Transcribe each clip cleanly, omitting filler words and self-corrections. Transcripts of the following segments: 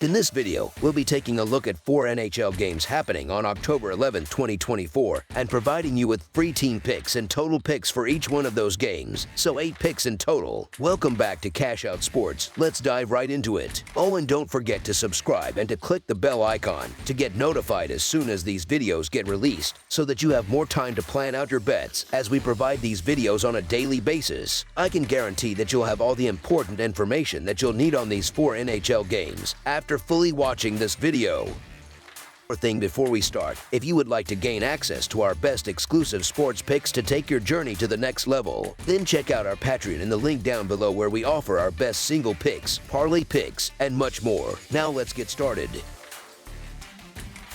In this video, we'll be taking a look at 4 NHL games happening on October 11, 2024, and providing you with free team picks and total picks for each one of those games, so 8 picks in total. Welcome back to Cash Out Sports. Let's dive right into it. Oh, and don't forget to subscribe and to click the bell icon to get notified as soon as these videos get released, so that you have more time to plan out your bets as we provide these videos on a daily basis. I can guarantee that you'll have all the important information that you'll need on these 4 NHL games after fully watching this video. One thing before we start, if you would like to gain access to our best exclusive sports picks to take your journey to the next level, then check out our Patreon in the link down below where we offer our best single picks, parlay picks, and much more. Now let's get started.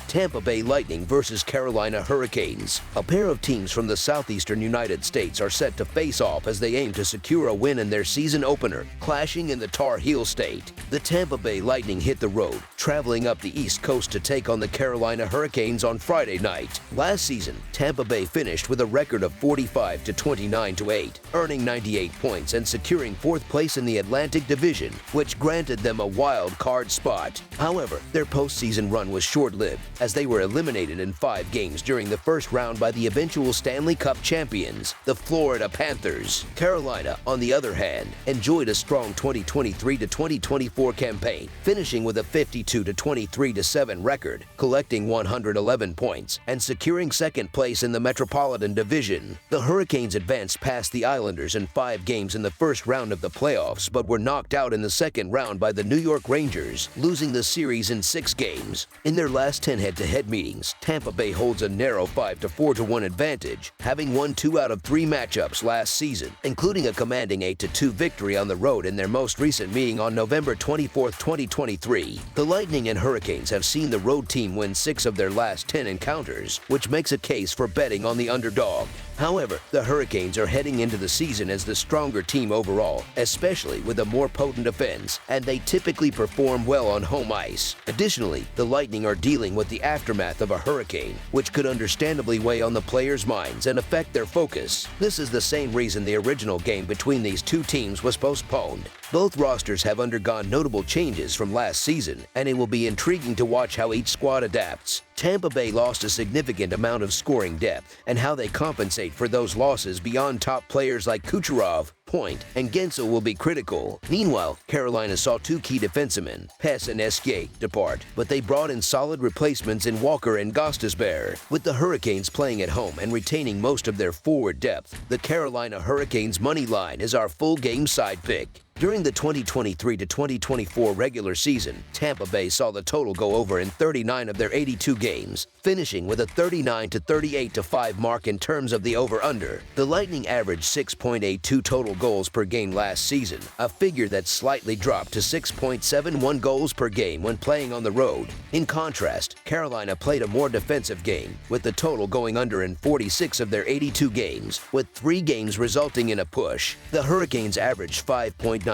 Tampa Bay Lightning versus Carolina Hurricanes. A pair of teams from the southeastern United States are set to face off as they aim to secure a win in their season opener, clashing in the Tar Heel State. The Tampa Bay Lightning hit the road, traveling up the East Coast to take on the Carolina Hurricanes on Friday night. Last season, Tampa Bay finished with a record of 45-29-8, earning 98 points and securing 4th place in the Atlantic Division, which granted them a wild card spot. However, their postseason run was short-lived, as they were eliminated in 5 games during the first round by the eventual Stanley Cup champions, the Florida Panthers. Carolina, on the other hand, enjoyed a strong 2023-2024 campaign, finishing with a 52-23-7 record, collecting 111 points, and securing 2nd place in the Metropolitan Division. The Hurricanes advanced past the Islanders in 5 games in the first round of the playoffs, but were knocked out in the second round by the New York Rangers, losing the series in 6 games. In their last 10 head-to-head meetings, Tampa Bay holds a narrow 5-4-1 advantage, having won 2 out of 3 matchups last season, including a commanding 8-2 victory on the road in their most recent meeting on November 24, 2023. The Lightning and Hurricanes have seen the road team win 6 of their last 10 encounters, which makes a case for betting on the underdog. However, the Hurricanes are heading into the season as the stronger team overall, especially with a more potent offense, and they typically perform well on home ice. Additionally, the Lightning are dealing with the aftermath of a hurricane, which could understandably weigh on the players' minds and affect their focus. This is the same reason the original game between these two teams was postponed. Both rosters have undergone notable changes from last season, and it will be intriguing to watch how each squad adapts. Tampa Bay lost a significant amount of scoring depth, and how they compensate for those losses beyond top players like Kucherov, Point, and Gensel will be critical. Meanwhile, Carolina saw 2 key defensemen, Pes and Esquier, depart, but they brought in solid replacements in Walker and Gostisbehere. With the Hurricanes playing at home and retaining most of their forward depth, the Carolina Hurricanes money line is our full game side pick. During the 2023-2024 regular season, Tampa Bay saw the total go over in 39 of their 82 games, finishing with a 39-38-5 mark in terms of the over-under. The Lightning averaged 6.82 total goals per game last season, a figure that slightly dropped to 6.71 goals per game when playing on the road. In contrast, Carolina played a more defensive game, with the total going under in 46 of their 82 games, with 3 games resulting in a push. The Hurricanes averaged 5.95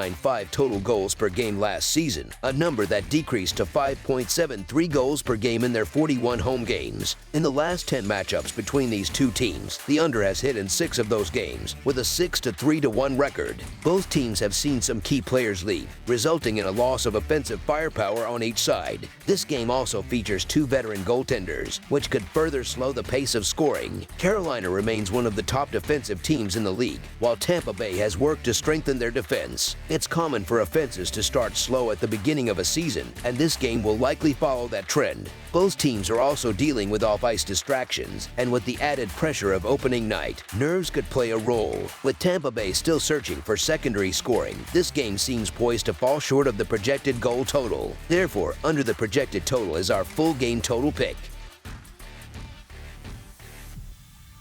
total goals per game last season, a number that decreased to 5.73 goals per game in their 41 home games. In the last 10 matchups between these two teams, the under has hit in 6 of those games, with a 6-3-1 record. Both teams have seen some key players leave, resulting in a loss of offensive firepower on each side. This game also features 2 veteran goaltenders, which could further slow the pace of scoring. Carolina remains one of the top defensive teams in the league, while Tampa Bay has worked to strengthen their defense. It's common for offenses to start slow at the beginning of a season, and this game will likely follow that trend. Both teams are also dealing with off-ice distractions, and with the added pressure of opening night, nerves could play a role. With Tampa Bay still searching for secondary scoring, this game seems poised to fall short of the projected goal total. Therefore, under the projected total is our full game total pick.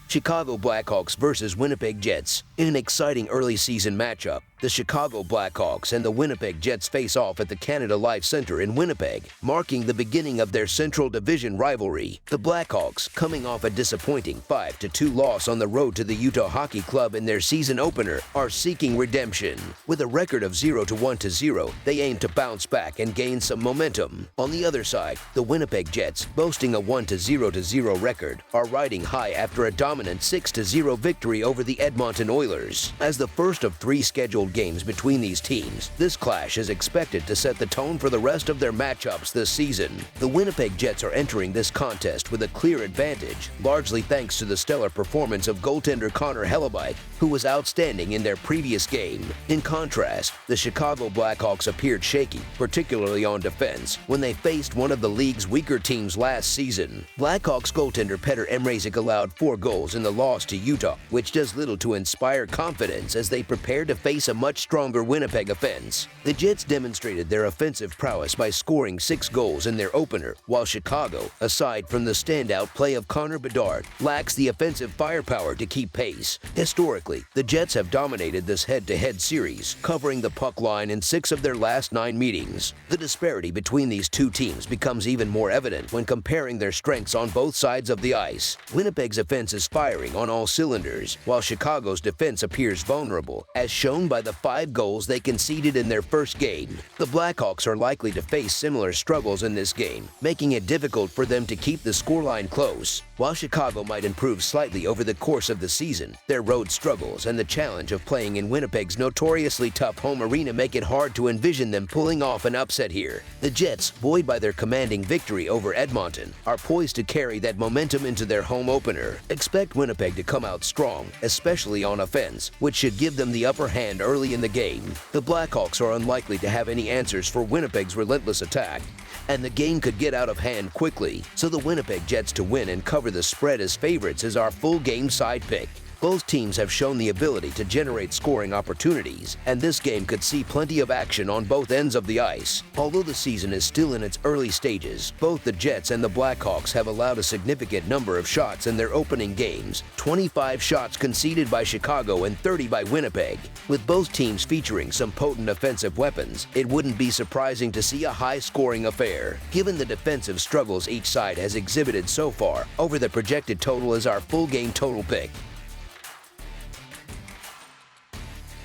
Chicago Blackhawks versus Winnipeg Jets. In an exciting early season matchup, the Chicago Blackhawks and the Winnipeg Jets face off at the Canada Life Centre in Winnipeg, marking the beginning of their Central Division rivalry. The Blackhawks, coming off a disappointing 5-2 loss on the road to the Utah Hockey Club in their season opener, are seeking redemption. With a record of 0-1-0, they aim to bounce back and gain some momentum. On the other side, the Winnipeg Jets, boasting a 1-0 record, are riding high after a dominant 6-0 victory over the Edmonton Oilers. As the first of 3 scheduled games between these teams, this clash is expected to set the tone for the rest of their matchups this season. The Winnipeg Jets are entering this contest with a clear advantage, largely thanks to the stellar performance of goaltender Connor Hellebuyck, who was outstanding in their previous game. In contrast, the Chicago Blackhawks appeared shaky, particularly on defense, when they faced one of the league's weaker teams last season. Blackhawks goaltender Petr Mrazek allowed 4 goals in the loss to Utah, which does little to inspire confidence as they prepare to face a much stronger Winnipeg offense. The Jets demonstrated their offensive prowess by scoring 6 goals in their opener, while Chicago, aside from the standout play of Connor Bedard, lacks the offensive firepower to keep pace. Historically, the Jets have dominated this head-to-head series, covering the puck line in 6 of their last 9 meetings. The disparity between these two teams becomes even more evident when comparing their strengths on both sides of the ice. Winnipeg's offense is firing on all cylinders, while Chicago's defense appears vulnerable, as shown by the 5 goals they conceded in their first game. The Blackhawks are likely to face similar struggles in this game, making it difficult for them to keep the scoreline close. While Chicago might improve slightly over the course of the season, their road struggles and the challenge of playing in Winnipeg's notoriously tough home arena make it hard to envision them pulling off an upset here. The Jets, buoyed by their commanding victory over Edmonton, are poised to carry that momentum into their home opener. Expect Winnipeg to come out strong, especially on offense, which should give them the upper hand early in the game. The Blackhawks are unlikely to have any answers for Winnipeg's relentless attack, and the game could get out of hand quickly, so the Winnipeg Jets to win and cover the spread as favorites is our full game side pick. Both teams have shown the ability to generate scoring opportunities, and this game could see plenty of action on both ends of the ice. Although the season is still in its early stages, both the Jets and the Blackhawks have allowed a significant number of shots in their opening games, 25 shots conceded by Chicago and 30 by Winnipeg. With both teams featuring some potent offensive weapons, it wouldn't be surprising to see a high-scoring affair. Given the defensive struggles each side has exhibited so far, over the projected total is our full game total pick.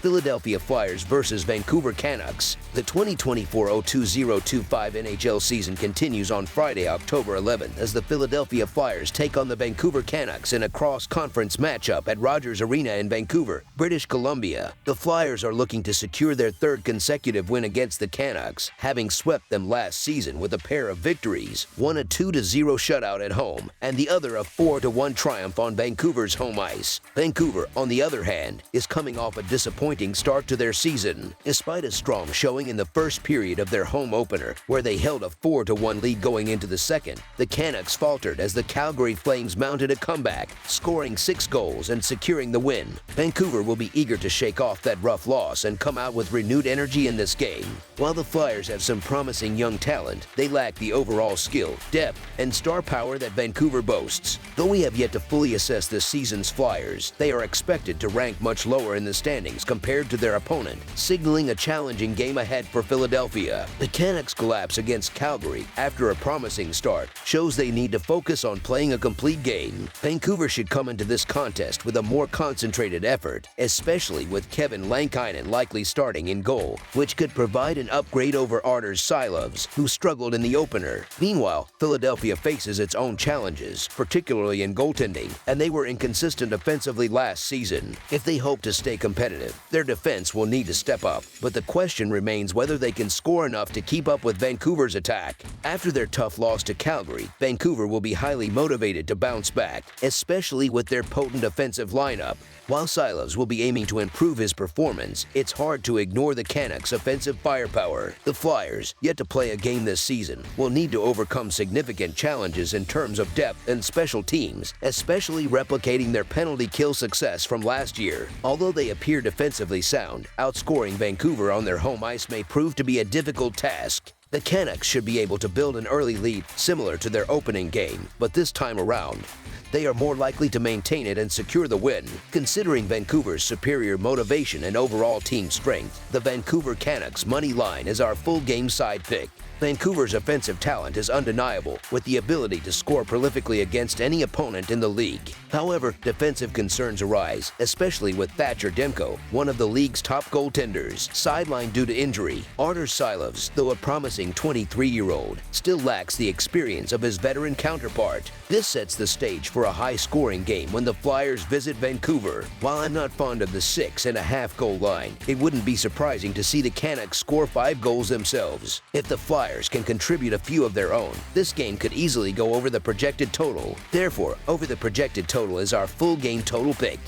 Philadelphia Flyers versus Vancouver Canucks. The 2024-02-025 NHL season continues on Friday, October 11th, as the Philadelphia Flyers take on the Vancouver Canucks in a cross-conference matchup at Rogers Arena in Vancouver, British Columbia. The Flyers are looking to secure their 3rd consecutive win against the Canucks, having swept them last season with a pair of victories, one a 2-0 shutout at home, and the other a 4-1 triumph on Vancouver's home ice. Vancouver, on the other hand, is coming off a disappointing start to their season. Despite a strong showing in the first period of their home opener, where they held a 4-1 lead going into the second, the Canucks faltered as the Calgary Flames mounted a comeback, scoring 6 goals and securing the win. Vancouver will be eager to shake off that rough loss and come out with renewed energy in this game. While the Flyers have some promising young talent, they lack the overall skill, depth, and star power that Vancouver boasts. Though we have yet to fully assess this season's Flyers, they are expected to rank much lower in the standings compared to their opponent, signaling a challenging game ahead for Philadelphia. The Canucks' collapse against Calgary after a promising start shows they need to focus on playing a complete game. Vancouver should come into this contest with a more concentrated effort, especially with Kevin Lankinen likely starting in goal, which could provide an upgrade over Arturs Silovs, who struggled in the opener. Meanwhile, Philadelphia faces its own challenges, particularly in goaltending, and they were inconsistent offensively last season. If they hope to stay competitive, their defense will need to step up, but the question remains whether they can score enough to keep up with Vancouver's attack. After their tough loss to Calgary, Vancouver will be highly motivated to bounce back, especially with their potent offensive lineup. While Silovs will be aiming to improve his performance, it's hard to ignore the Canucks' offensive firepower. The Flyers, yet to play a game this season, will need to overcome significant challenges in terms of depth and special teams, especially replicating their penalty kill success from last year. Although they appear defensively sound, outscoring Vancouver on their home ice may prove to be a difficult task. The Canucks should be able to build an early lead similar to their opening game, but this time around, they are more likely to maintain it and secure the win. Considering Vancouver's superior motivation and overall team strength, the Vancouver Canucks money line is our full game side pick. Vancouver's offensive talent is undeniable, with the ability to score prolifically against any opponent in the league. However, defensive concerns arise, especially with Thatcher Demko, one of the league's top goaltenders, sidelined due to injury. Arturs Silovs, though a promising 23-year-old, still lacks the experience of his veteran counterpart. This sets the stage for for a high-scoring game when the Flyers visit Vancouver. While I'm not fond of the 6.5 goal line, it wouldn't be surprising to see the Canucks score 5 goals themselves. If the Flyers can contribute a few of their own, this game could easily go over the projected total. Therefore, over the projected total is our full game total pick.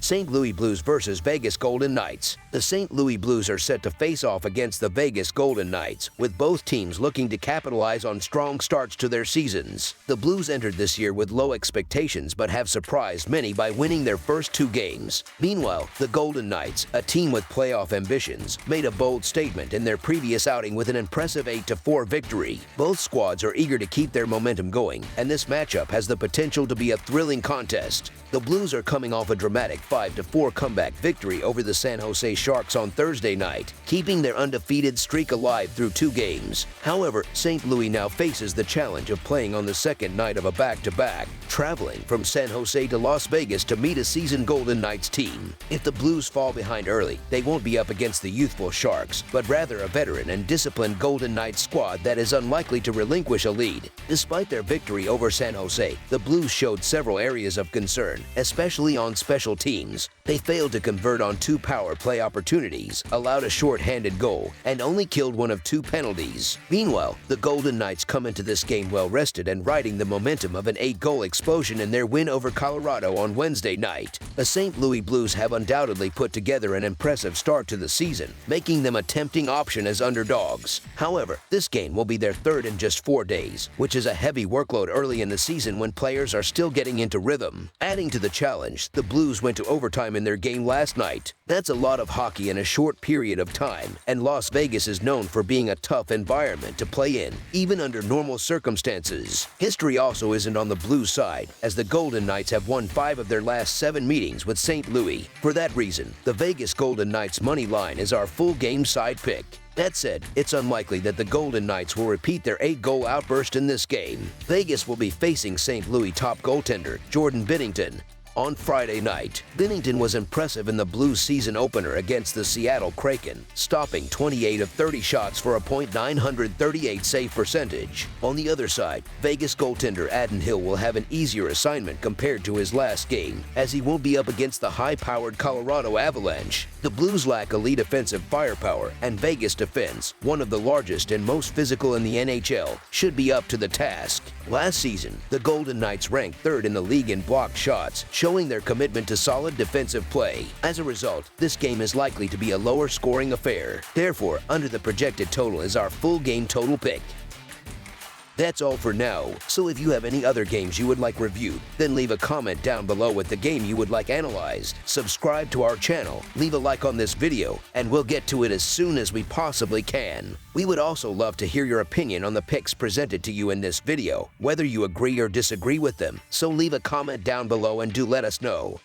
St. Louis Blues versus Vegas Golden Knights. The St. Louis Blues are set to face off against the Vegas Golden Knights, with both teams looking to capitalize on strong starts to their seasons. The Blues entered this year with low expectations but have surprised many by winning their first 2 games. Meanwhile, the Golden Knights, a team with playoff ambitions, made a bold statement in their previous outing with an impressive 8-4 victory. Both squads are eager to keep their momentum going, and this matchup has the potential to be a thrilling contest. The Blues are coming off a dramatic 5-4 comeback victory over the San Jose Sharks on Thursday night, keeping their undefeated streak alive through 2 games. However, St. Louis now faces the challenge of playing on the second night of a back-to-back, traveling from San Jose to Las Vegas to meet a seasoned Golden Knights team. If the Blues fall behind early, they won't be up against the youthful Sharks, but rather a veteran and disciplined Golden Knights squad that is unlikely to relinquish a lead. Despite their victory over San Jose, the Blues showed several areas of concern, especially on special teams. They failed to convert on 2 power play opportunities, allowed a short-handed goal, and only killed 1 of 2 penalties. Meanwhile, the Golden Knights come into this game well-rested and riding the momentum of an 8-goal explosion in their win over Colorado on Wednesday night. The St. Louis Blues have undoubtedly put together an impressive start to the season, making them a tempting option as underdogs. However, this game will be their 3rd in just 4 days, which is a heavy workload early in the season when players are still getting into rhythm. Adding to the challenge, the Blues went to overtime in their game last night. That's a lot of hockey in a short period of time, and Las Vegas is known for being a tough environment to play in, even under normal circumstances. History also isn't on the Blues side, as the Golden Knights have won 5 of their last 7 meetings with St. Louis. For that reason, the Vegas Golden Knights money line is our full game side pick. That said, it's unlikely that the Golden Knights will repeat their 8-goal outburst in this game. Vegas will be facing St. Louis top goaltender Jordan Binnington. On Friday night, Binnington was impressive in the Blues season opener against the Seattle Kraken, stopping 28 of 30 shots for a .938 save percentage. On the other side, Vegas goaltender Adin Hill will have an easier assignment compared to his last game, as he won't be up against the high-powered Colorado Avalanche. The Blues lack elite offensive firepower, and Vegas defense, one of the largest and most physical in the NHL, should be up to the task. Last season, the Golden Knights ranked 3rd in the league in blocked shots, showing their commitment to solid defensive play. As a result, this game is likely to be a lower-scoring affair. Therefore, under the projected total is our full game total pick. That's all for now, so if you have any other games you would like reviewed, then leave a comment down below with the game you would like analyzed. Subscribe to our channel, leave a like on this video, and we'll get to it as soon as we possibly can. We would also love to hear your opinion on the picks presented to you in this video, whether you agree or disagree with them, so leave a comment down below and do let us know.